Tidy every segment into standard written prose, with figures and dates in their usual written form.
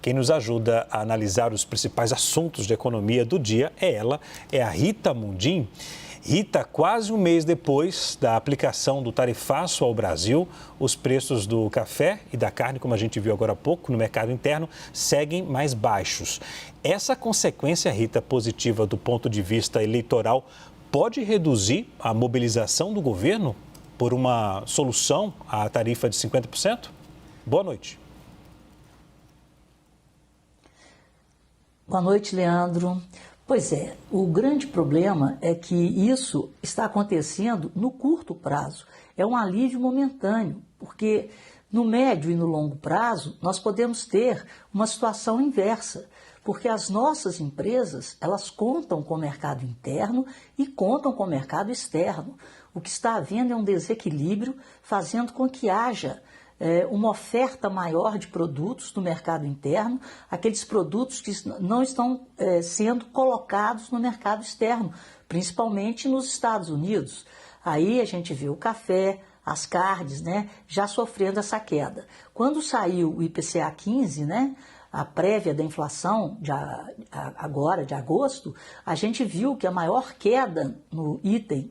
Quem nos ajuda a analisar os principais assuntos de economia do dia é a Rita Mundim. Rita, quase um mês depois da aplicação do tarifaço ao Brasil, os preços do café e da carne, como a gente viu agora há pouco, no mercado interno, seguem mais baixos. Essa consequência, Rita, positiva do ponto de vista eleitoral, pode reduzir a mobilização do governo por uma solução à tarifa de 50%? Boa noite. Boa noite, Leandro. Pois é, o grande problema é que isso está acontecendo no curto prazo. É um alívio momentâneo, porque no médio e no longo prazo nós podemos ter uma situação inversa, porque as nossas empresas, elas contam com o mercado interno e contam com o mercado externo. O que está havendo é um desequilíbrio, fazendo com que haja uma oferta maior de produtos no mercado interno, aqueles produtos que não estão sendo colocados no mercado externo, principalmente nos Estados Unidos. Aí a gente vê o café, as carnes, né, já sofrendo essa queda. Quando saiu o IPCA 15, né, a prévia da inflação agora, de agosto, a gente viu que a maior queda no item,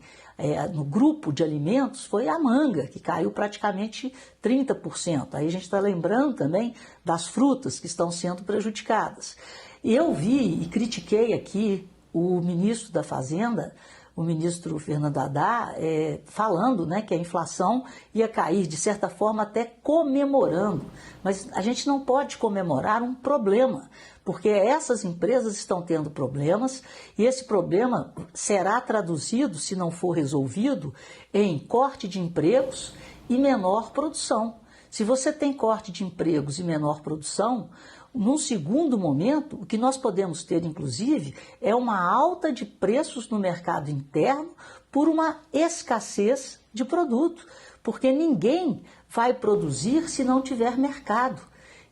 no grupo de alimentos, foi a manga, que caiu praticamente 30%. Aí a gente está lembrando também das frutas que estão sendo prejudicadas. E eu vi e critiquei aqui o ministro da Fazenda, o ministro Fernando Haddad, falando, né, que a inflação ia cair, de certa forma até comemorando. Mas a gente não pode comemorar um problema, porque essas empresas estão tendo problemas e esse problema será traduzido, se não for resolvido, em corte de empregos e menor produção. Se você tem corte de empregos e menor produção, num segundo momento, o que nós podemos ter, inclusive, é uma alta de preços no mercado interno por uma escassez de produto, porque ninguém vai produzir se não tiver mercado.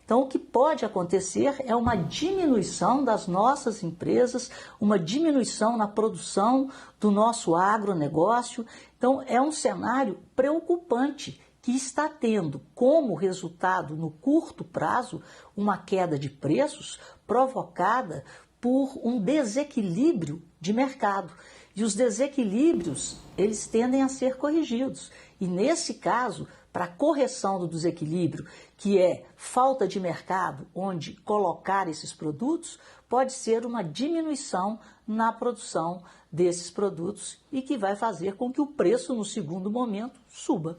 Então, o que pode acontecer é uma diminuição das nossas empresas, uma diminuição na produção do nosso agronegócio. Então, é um cenário preocupante, que está tendo como resultado, no curto prazo, uma queda de preços provocada por um desequilíbrio de mercado. E os desequilíbrios, eles tendem a ser corrigidos. E nesse caso, para a correção do desequilíbrio, que é falta de mercado onde colocar esses produtos, pode ser uma diminuição na produção desses produtos e que vai fazer com que o preço, no segundo momento, suba.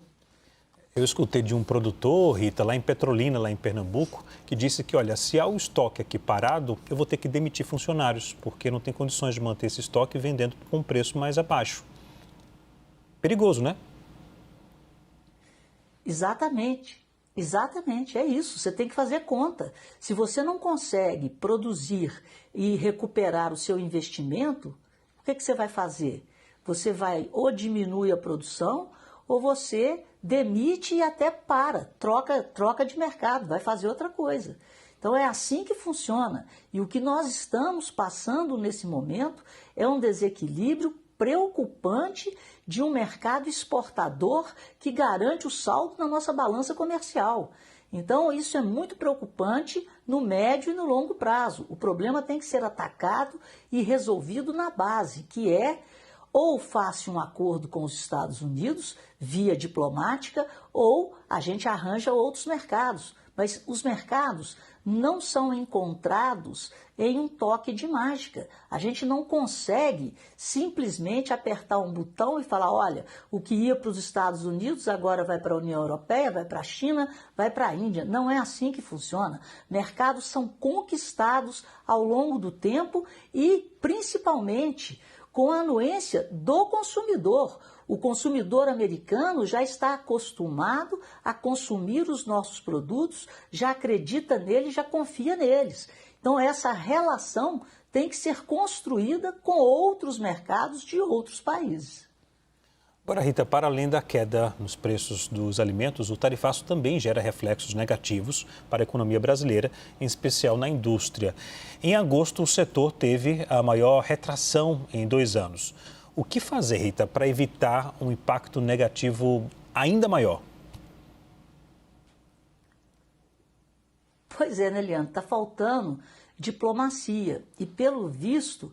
Eu escutei de um produtor, Rita, lá em Petrolina, lá em Pernambuco, que disse que, olha, se há o estoque aqui parado, eu vou ter que demitir funcionários, porque não tem condições de manter esse estoque vendendo com um preço mais abaixo. Perigoso, né? Exatamente, é isso, você tem que fazer conta. Se você não consegue produzir e recuperar o seu investimento, o que você vai fazer? Você vai ou diminui a produção ou você demite e até troca de mercado, vai fazer outra coisa. Então é assim que funciona. E o que nós estamos passando nesse momento é um desequilíbrio preocupante de um mercado exportador que garante o saldo na nossa balança comercial. Então isso é muito preocupante no médio e no longo prazo. O problema tem que ser atacado e resolvido na base, que é ou faça um acordo com os Estados Unidos, via diplomática, ou a gente arranja outros mercados. Mas os mercados não são encontrados em um toque de mágica. A gente não consegue simplesmente apertar um botão e falar, olha, o que ia para os Estados Unidos agora vai para a União Europeia, vai para a China, vai para a Índia. Não é assim que funciona. Mercados são conquistados ao longo do tempo e, principalmente, com a anuência do consumidor. O consumidor americano já está acostumado a consumir os nossos produtos, já acredita neles, já confia neles. Então essa relação tem que ser construída com outros mercados de outros países. Agora, Rita, para além da queda nos preços dos alimentos, o tarifaço também gera reflexos negativos para a economia brasileira, em especial na indústria. Em agosto, o setor teve a maior retração em 2 anos. O que fazer, Rita, para evitar um impacto negativo ainda maior? Pois é, né, Leandro? Está faltando diplomacia. E, pelo visto,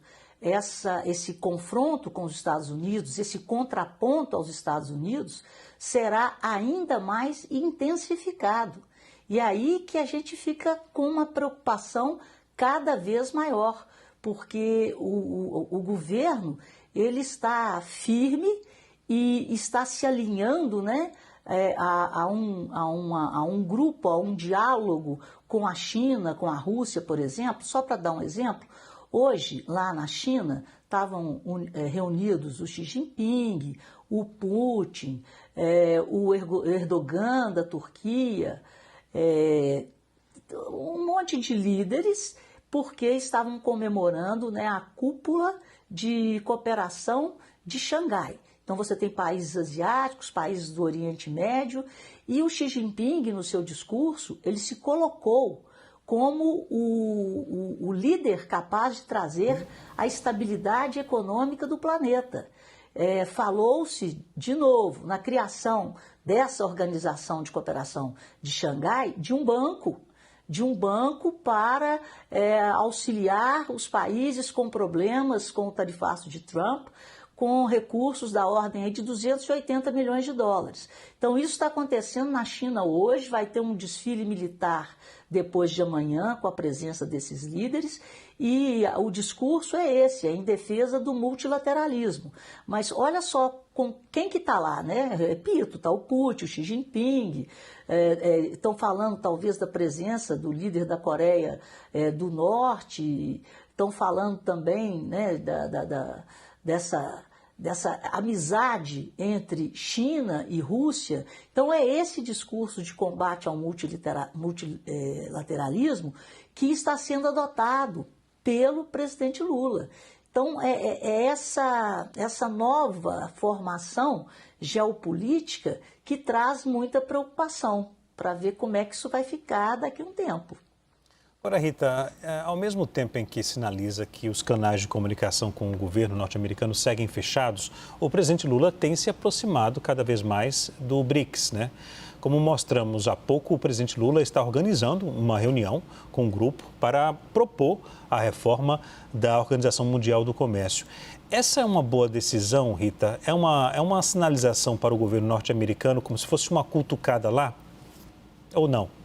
esse confronto com os Estados Unidos, esse contraponto aos Estados Unidos, será ainda mais intensificado. E aí que a gente fica com uma preocupação cada vez maior, porque o governo ele está firme e está se alinhando, né, a um grupo, a um diálogo com a China, com a Rússia, por exemplo. Só para dar um exemplo, hoje, lá na China, estavam reunidos o Xi Jinping, o Putin, o Erdogan da Turquia, um monte de líderes, porque estavam comemorando, né, a cúpula de cooperação de Xangai. Então você tem países asiáticos, países do Oriente Médio, e o Xi Jinping, no seu discurso, ele se colocou como o líder capaz de trazer a estabilidade econômica do planeta. Falou-se, de novo, na criação dessa organização de cooperação de Xangai, de um banco para auxiliar os países com problemas com o tarifaço de Trump, com recursos da ordem de 280 milhões de dólares. Então, isso está acontecendo na China hoje, vai ter um desfile militar depois de amanhã, com a presença desses líderes, e o discurso é esse, é em defesa do multilateralismo. Mas olha só com quem que está lá, né? Repito, está o Putin, o Xi Jinping, estão falando talvez da presença do líder da Coreia do Norte, estão falando também, né, dessa amizade entre China e Rússia. Então é esse discurso de combate ao multilateralismo que está sendo adotado pelo presidente Lula. Então é essa nova formação geopolítica que traz muita preocupação para ver como é que isso vai ficar daqui a um tempo. Agora, Rita, ao mesmo tempo em que sinaliza que os canais de comunicação com o governo norte-americano seguem fechados, o presidente Lula tem se aproximado cada vez mais do BRICS, né? Como mostramos há pouco, o presidente Lula está organizando uma reunião com um grupo para propor a reforma da Organização Mundial do Comércio. Essa é uma boa decisão, Rita? É uma sinalização para o governo norte-americano, como se fosse uma cutucada lá? Ou não?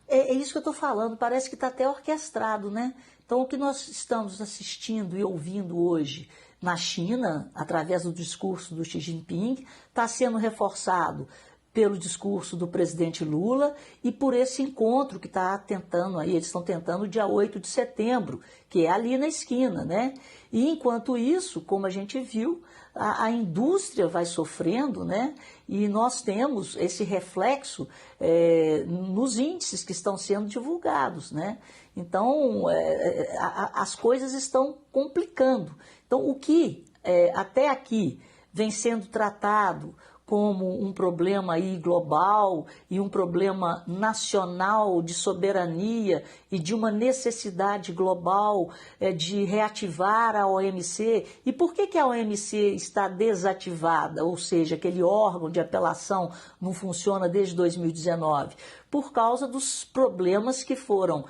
É isso que eu estou falando, parece que está até orquestrado, né? Então, o que nós estamos assistindo e ouvindo hoje na China, através do discurso do Xi Jinping, está sendo reforçado pelo discurso do presidente Lula e por esse encontro que está tentando aí, eles estão tentando dia 8 de setembro, que é ali na esquina, né? E enquanto isso, como a gente viu, a indústria vai sofrendo, né? E nós temos esse reflexo nos índices que estão sendo divulgados, né? Então, as coisas estão complicando. Então, o que até aqui vem sendo tratado como um problema aí global e um problema nacional de soberania e de uma necessidade global de reativar a OMC. E por que a OMC está desativada? Ou seja, aquele órgão de apelação não funciona desde 2019? Por causa dos problemas que foram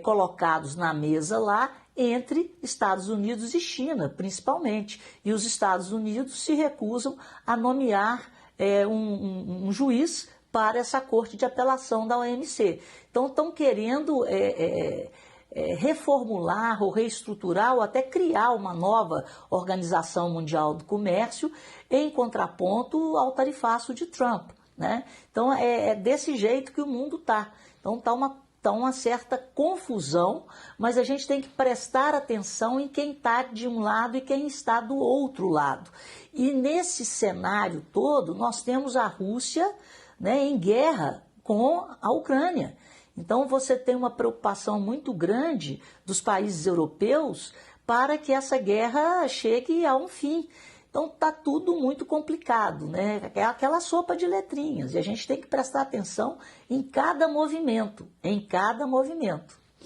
colocados na mesa lá entre Estados Unidos e China, principalmente. E os Estados Unidos se recusam a nomear um juiz para essa corte de apelação da OMC. Então, estão querendo reformular ou reestruturar ou até criar uma nova Organização Mundial do Comércio em contraponto ao tarifaço de Trump, né? Então, é desse jeito que o mundo está. Então, está uma certa confusão, mas a gente tem que prestar atenção em quem está de um lado e quem está do outro lado. E nesse cenário todo, nós temos a Rússia, né, em guerra com a Ucrânia. Então, você tem uma preocupação muito grande dos países europeus para que essa guerra chegue a um fim. Então, está tudo muito complicado, né? É aquela sopa de letrinhas. E a gente tem que prestar atenção em cada movimento,